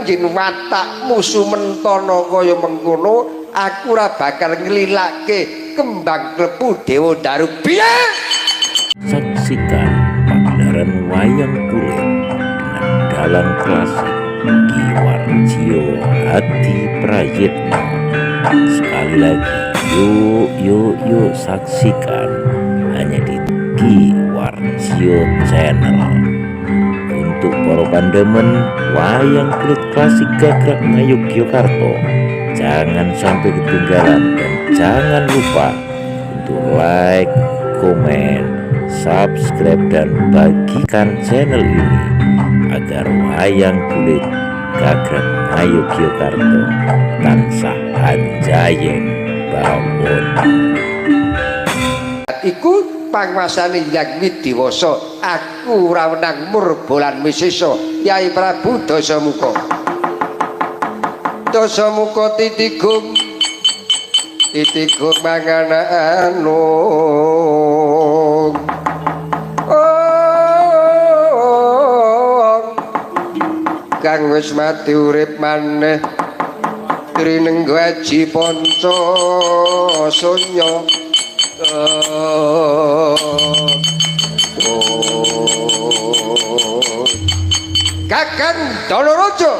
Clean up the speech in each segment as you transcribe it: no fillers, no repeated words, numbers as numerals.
yen watakmu sumentana kaya mengkono aku ora bakal nglilake kembang klepu Dewa Daru piye. Saksikan pagelaran wayang kulit dengan dalang klasik Ki Warjio Hadi Prayitno. Sekali lagi, yuk saksikan hanya di Ki Warjio Channel. Untuk para pandemen wayang kulit klasik Gagrag Ngayogyakarta, jangan sampai ketinggalan dan jangan lupa untuk like, komen, subscribe dan bagikan channel ini agar wayang kulit Gagrag Ngayogyakarta tansah anjayeng bangun. Iku pangwasane Hyang Widiwasa, aku Rawenang Murbolan Wisesa, Yai Prabu Dasamuka. Dasamuka titigung mangananung. Kang wis mati urip maneh Trinenggo Aji Panca Sunya. Kakang Danaraja,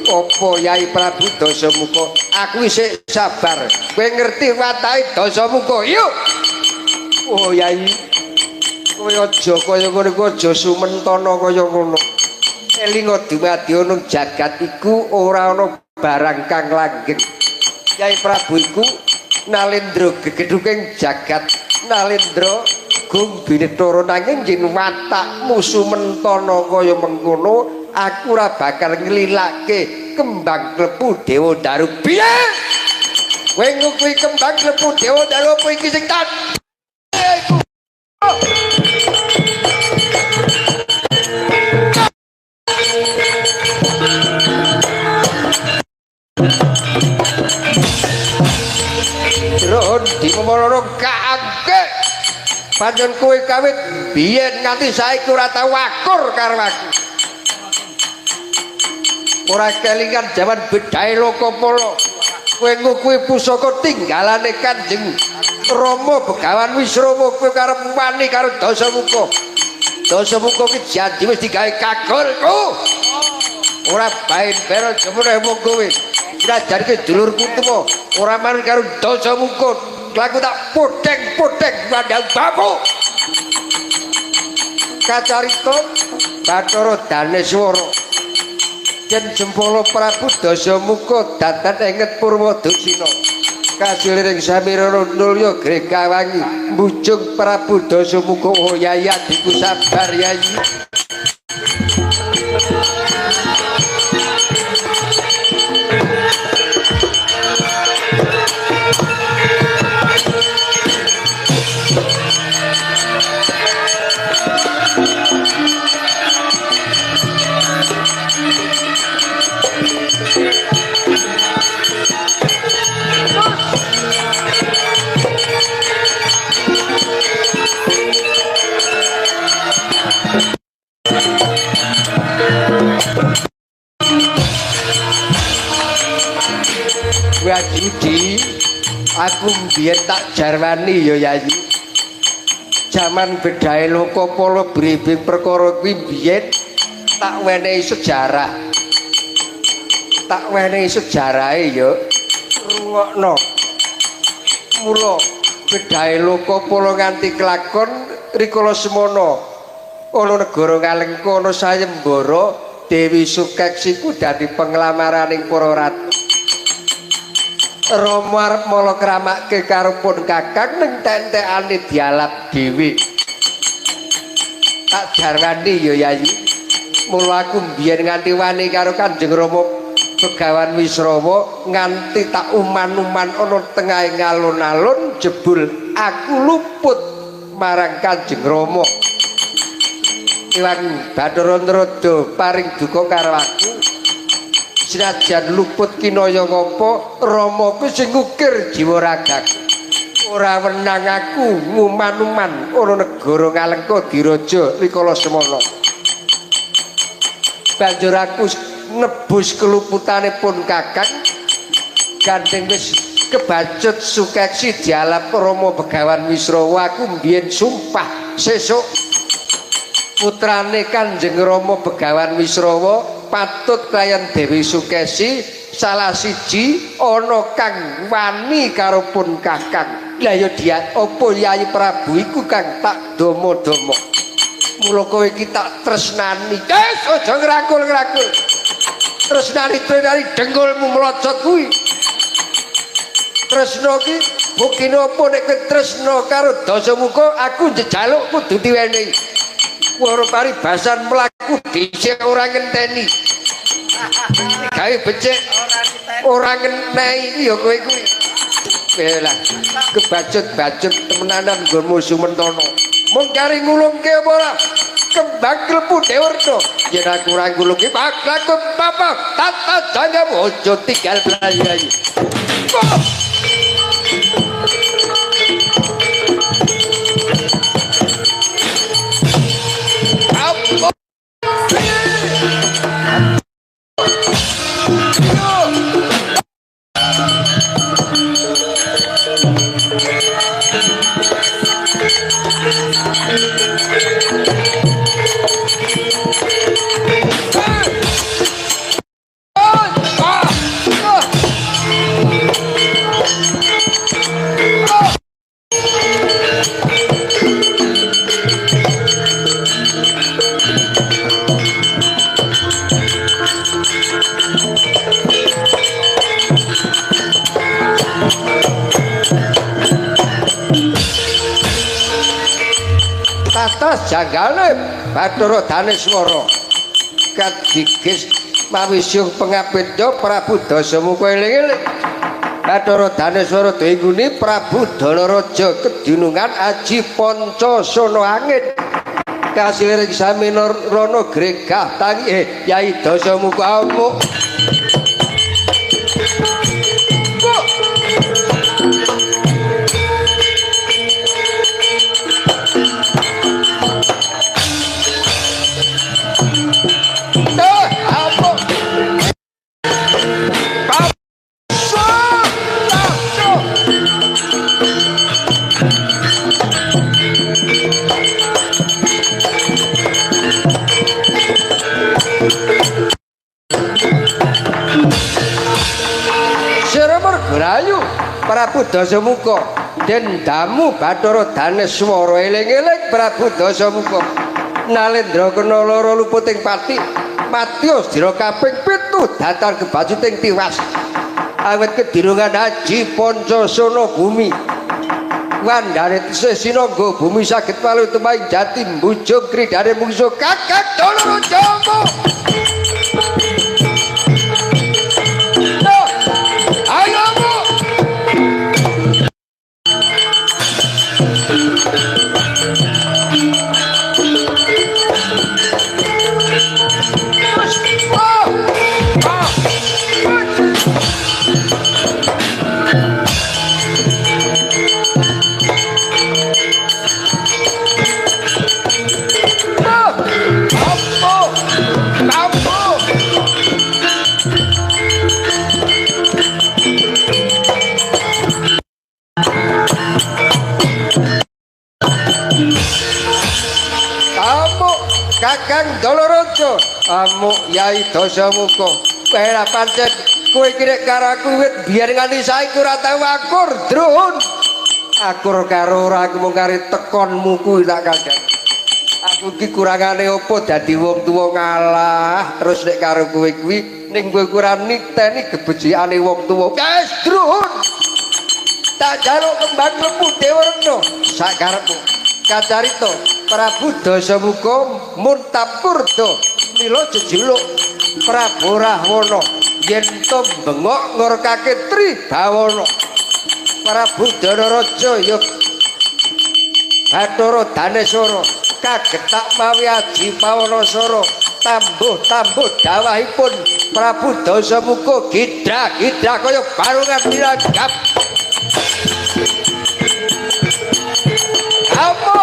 apa Yai Prabu Dasamuka? Aku isih sabar. Kowe ngerti watake Dasamuka? Yuk. Oh Yai, kowe aja kaya ngono, aja sumentana kaya ngono. Elinga dumadi ana jagat iku ora ana barang kang langgeng. Yai Prabu iku Nalendra gegedhuking jagat, Nalendra gumbine toro, nanging yen watakmu sumentana kaya mengkono aku ora bakal nglilake kembang klepu Dewa Daru piye. Kowe ngukui kembang klepu Dewa Daru apa iki sing tak di memono kaangke panjen kowe kawit biyen nganti saiki ora tau akur karo aku. Ora kelingan jaman bedahe Lokapala. Kowe ngukui pusaka tinggalane Kanjeng Rama Begawan Wisrama, kowe karep wani karo Dasamuka. Dasamuka ki janji wis digawe kagolku. Ora bae bero jemene mung kowe. Rajan ki dulurku tuwa, ora manut karo Dasamuka. Laku tak poteng-poteng mandang babu. Kacarita Bathara Daneswara yen Jempala Prabu Dasamuka dadan enget Purwadasina kajeliring samirana nulya Grekawangi mbujung Prabu Dasamuka. Oh Yai adikku sabar Yai. Wajudi aku biyen tak jarwani ya Yai. Jaman bedahe Lokapala bribing perkara kuwi biyen tak wenehi sejarah. Tak wenehi sejarahe ya. Rungokno. Mula bedahe Lokapala nganti kelakon rikala semana ana negara Ngalengka ana sayembara Dewi Sukeksi ku dadi penglamaraning para ratu. Rama arep mala kramake karo pun kakang ning tentekane dialap dhewe. Tak jarwani ya Yai. Mula aku biyen nganti wani karo Kanjeng Rama Begawan Wisrama nganti tak uman-uman ana tengahing alun-alun jebul aku luput marang Kanjeng Rama. Iwang Bathara Narada paring duka karo aku. Senajan luput kinaya ngapa Rama ku sing ngukir jiwa ragaku. Ora wenang aku nguman-uman ana negara Ngalengka diraja rikala semana. Banjur aku nebus keluputanipun Kakang gandeng wis kebacut sukeksi dialap Rama Begawan Wisrawa aku mbiyen sumpah sesuk putrane Kanjeng Rama Begawan Wisrawa patut klayan Dewi Sukesi salah siji ana kang wani karo pun Kakang. Lah ya dia apa Yai Prabu iku kang tak domo-domo. Mula kowe iki tak tresnani. Aja ngrangkul-ngrangkul. Tresnani dengkulmu mlocot kuwi. Tresno ki buktine apa nek kowe tresno karo Dasamuka aku njaluk kudu diwenehi. Waro paribasan mlaku dhisik ora ngenteni. Gawe becik ora ngenei ya kowe kuwi. Lah kebacut-bacut temenanan nggonmu Sumentana. Mung kari ngulungke apa ora? Kembang klepu Dewarna. Yen aku ora ngulungke bakal bapak tata jangga ojo tinggal belayu. Tatas janggane Bathara Daneswara kadigis mawisyuh pengabedya Prabu Dasamuka eling-eling. Bathara Daneswara duwinguni Prabu Danaraja kedinungan Aji Pancasona angin kasiring sami rana gregah tangi Yai Dasamuka amuk. Rayu Prabu Dasamuka den damu Bathara Daneswara eling-eling Prabu Dasamuka Nalendra kena lara luputing pati Matyus dira kaping 7 datar kebacuting tiwas awit kedirungan Aji Pancasona bumi wandane sesinangga bumi saged walu tumaing jati mbujung kridane mungsuh Kakang Danaraja. Kakang Danaraja amuk Yai Dasamuka kowe pancen kowe iki nek karo aku wit biyen nganti saiki ora tau akur drun akur karo ora aku mung kari tekonmu kuwi tak Kakang aku iki kurangane apa dadi wong tuwa ngalah terus nek karo kowe kuwi ning kowe kurang niteni gebejikane wong tuwa wis drun tak jaluk kembang mlebu Dewarna sak karepmu kacarita Prabu Dasamuka muntapurda mila jejuluk Prabu Rahwana yen to bengok ngorkake Tribawana Prabu Danaraja ya Bathara Daneswara kagetak mawi Aji Pawanasara tambuh dawahipun Prabu Dasamuka gidra kaya barungan niragap apa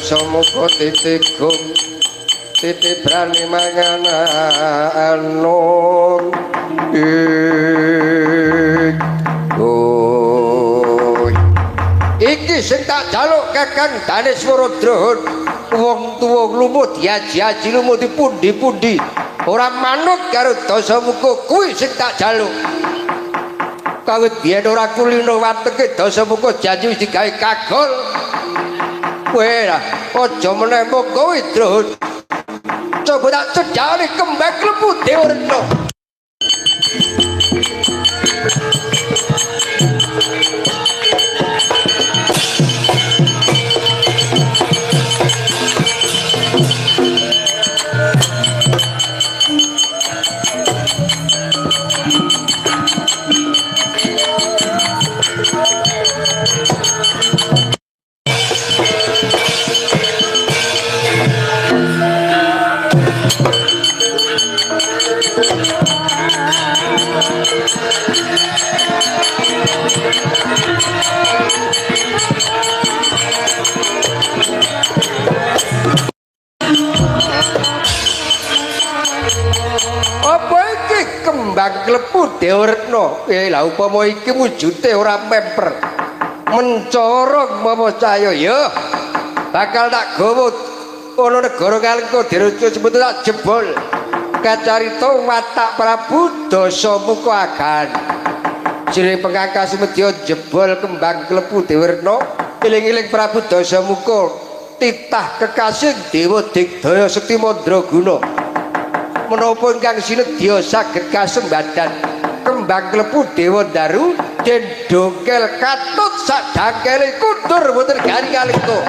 Samuka titikung titik berani mangan anung iki sing tak jaluk Kakang Daneswara Drahun wong tuwa lumut diaji-aji lumut di pundi-pundi ora manut karo Dasamuka kuwi sing tak jaluk kawit biyen ora kulino wateke Dasamuka janji wis digawe kagol kowe lah aja meneh kowe Drahun coba tak cedhake kembang klebu Dewa Retna apa iki kembang klebu Dewa Retna lha upama iki wujude ora memper mencorong mama cahya ya bakal tak gawa ana negara kalengka dirujuk sebut tak jebol kacarita watak Prabu Dasamuka agan jere pengangkas medya jebol kembang klebu Dewa Retna eling-eling Prabu Dasamuka titah kekasih Dewa Digdaya Sekti Mandraguna menapa ingkang sinedya saged kasembadan kembang klebu Dewa Daru den dongkel katut sadangkele kundur boten gari kalengka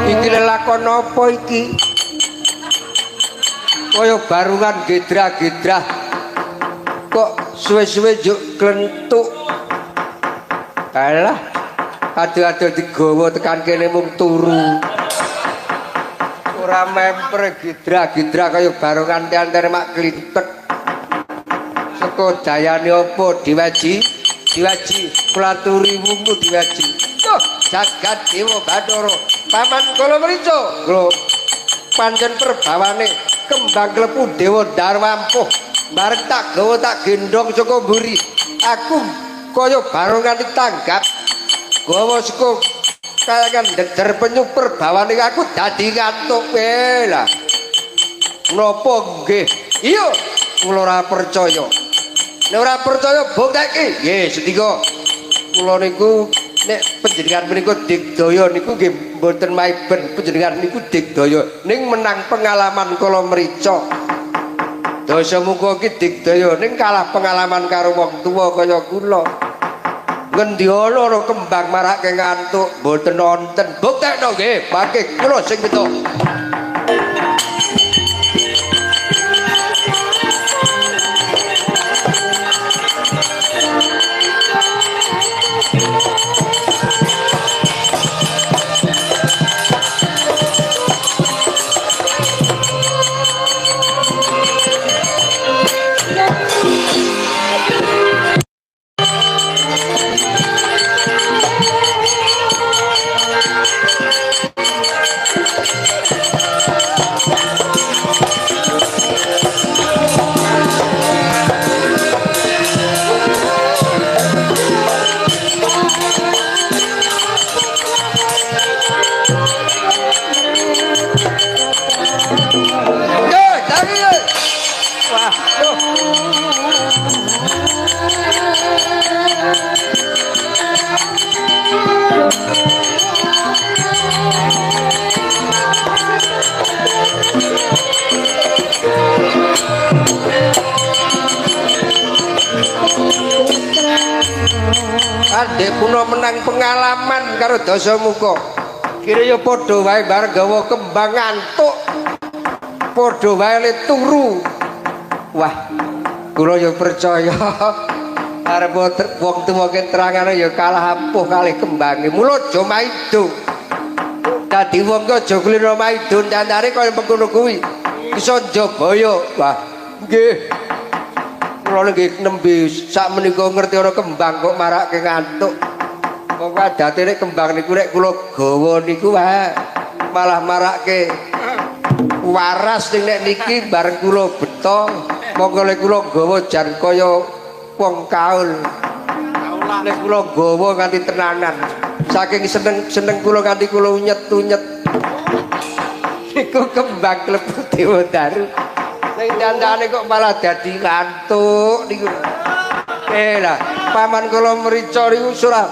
iki lelakon apa iki kaya barungan gedra-gedra kok suwe-suwe juk klentuk alah adu-adu digawa tekan kene mung turu ora memper gedra-gedra kaya barungan tean-tean mak klintek saka dayane apa diwaji kula aturi wungu diwaji jagat Dewa Bathara paman kala mrica lho pancen perbawane kembang klebu Dewa Darwampuh bareng tak gawa tak gendong saka mburi aku kaya barungan ditanggap gawa saka kayangan deder penyu perbawane aku dadi ngantuk lah napa nggih iya kula ora percaya nek ora percaya buktekke nggih sedika kula niku nek panjenengan menika digdaya niku nggih mboten maiben panjenengan niku digdaya ning menang pengalaman kala mrica Dasamuka iki digdaya ning kalah pengalaman karo wong tuwa kaya kula ngendi ana kembang marake ngantuk mboten nonton buktekno nggih mangke kula sing beto Adek puno menang pengalaman karo Dasamuka. Kira ya padha wae bareng gawa kembang ngantuk. Padha wae le turu. Wah, kula ya percaya arep wong tuwa keterangane ya kalah ampuh kalih kembange. Mula aja maido. Dadi wong ki aja klira maido dandare kaya mengkono kuwi. Bisa njabaya. Wah, nggih. Kula nggih nembe sak menika ngerti ana kembang kok marake ngantuk. Wong adate nek kembang niku nek kula gawa niku wae malah marake waras ning nek niki bareng kula beto. Monggo nek kula gawa jan kaya wong kaul. Nek kula gawa nganti tenanan. Saking seneng kula nganti kula unyet-unyet. Niku kembang klebu Dewa-daru. Ning dandane kok malah dadi ngantuk niku. Lah, paman kula mrica niku ora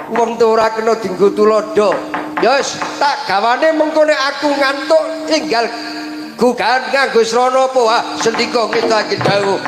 wong tuwa ora kena dienggo tuladha. Ya wis tak gawane mengko nek aku ngantuk tinggal gugahan nganggo srana apa sendika kita iki dawuh